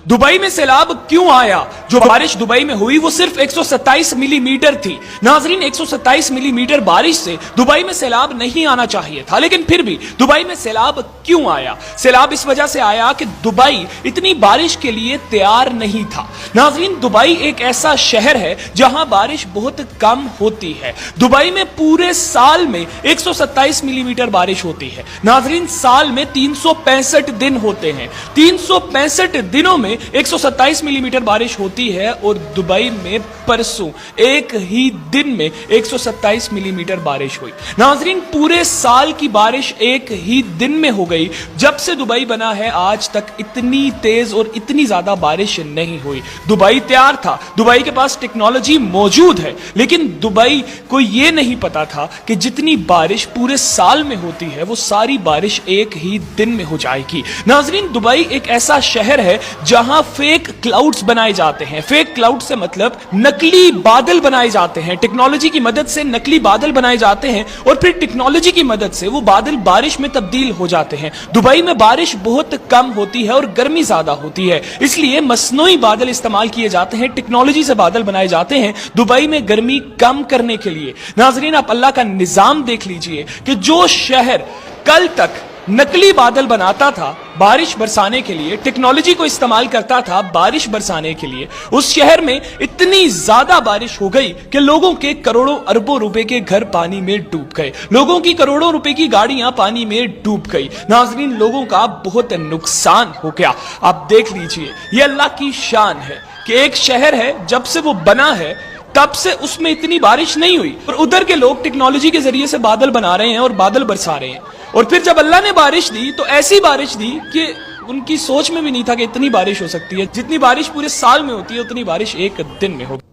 Dubai में सैलाब क्यों आया? जो बारिश दुबई में हुई वो सिर्फ 127 मिलीमीटर थी। नाजरीन, 127 मिलीमीटर बारिश से दुबई में सैलाब नहीं आना चाहिए था, लेकिन फिर भी दुबई में सैलाब क्यों आया? सैलाब इस वजह से आया कि दुबई इतनी बारिश के लिए तैयार नहीं था। नाजरीन, दुबई एक ऐसा शहर है जहां बारिश बहुत कम होती है। दुबई में पूरे साल में 127 मिलीमीटर बारिश होती है। नाजरीन, साल में 365 दिन होते हैं। 365 दिनों में 127 मिलीमीटर बारिश होती है और दुबई में परसों एक ही दिन में 127 मिलीमीटर बारिश हुई। नाजरीन, पूरे साल की बारिश एक ही दिन में हो गई। जब से दुबई बना है आज तक इतनी तेज और इतनी ज्यादा बारिश नहीं हुई। दुबई तैयार था, दुबई के पास टेक्नोलॉजी मौजूद है, लेकिन दुबई को यह नहीं पता था कि जितनी बारिश पूरे साल में होती है वो सारी बारिश एक ही दिन में हो जाएगी। नाजरीन, दुबई एक ऐसा शहर है जहां फेक क्लाउड्स बनाए जाते हैं। फेक क्लाउड से मतलब नकली बादल बनाए जाते हैं। टेक्नोलॉजी की मदद से नकली बादल बनाए जाते हैं और फिर टेक्नोलॉजी की मदद से वो बादल बारिश में तब्दील हो जाते हैं। दुबई में बारिश बहुत कम होती है और गर्मी ज्यादा होती है, इसलिए मसनूई बादल इस्तेमाल किए जाते हैं। टेक्नोलॉजी से बादल बनाए जाते हैं दुबई में गर्मी कम करने के लिए। नाजरीन, आप अल्लाह का निजाम देख लीजिए कि जो शहर कल तक नकली बादल बनाता था बारिश बरसाने के लिए, टेक्नोलॉजी को इस्तेमाल करता था बारिश बरसाने के लिए, उस शहर में इतनी ज्यादा बारिश हो गई कि लोगों के करोड़ों अरबों रुपए के घर पानी में डूब गए। लोगों की करोड़ों रुपए की गाड़ियां पानी में डूब गई। नाजरीन, लोगों का बहुत नुकसान हो गया। आप देख लीजिए, ये अल्लाह की शान है कि एक शहर है जब से वो बना है तब से उसमें इतनी बारिश नहीं हुई और उधर के लोग टेक्नोलॉजी के जरिए से बादल बना रहे हैं और बादल बरसा रहे हैं। और फिर जब अल्लाह ने बारिश दी तो ऐसी बारिश दी कि उनकी सोच में भी नहीं था कि इतनी बारिश हो सकती है। जितनी बारिश पूरे साल में होती है उतनी बारिश एक दिन में होगी।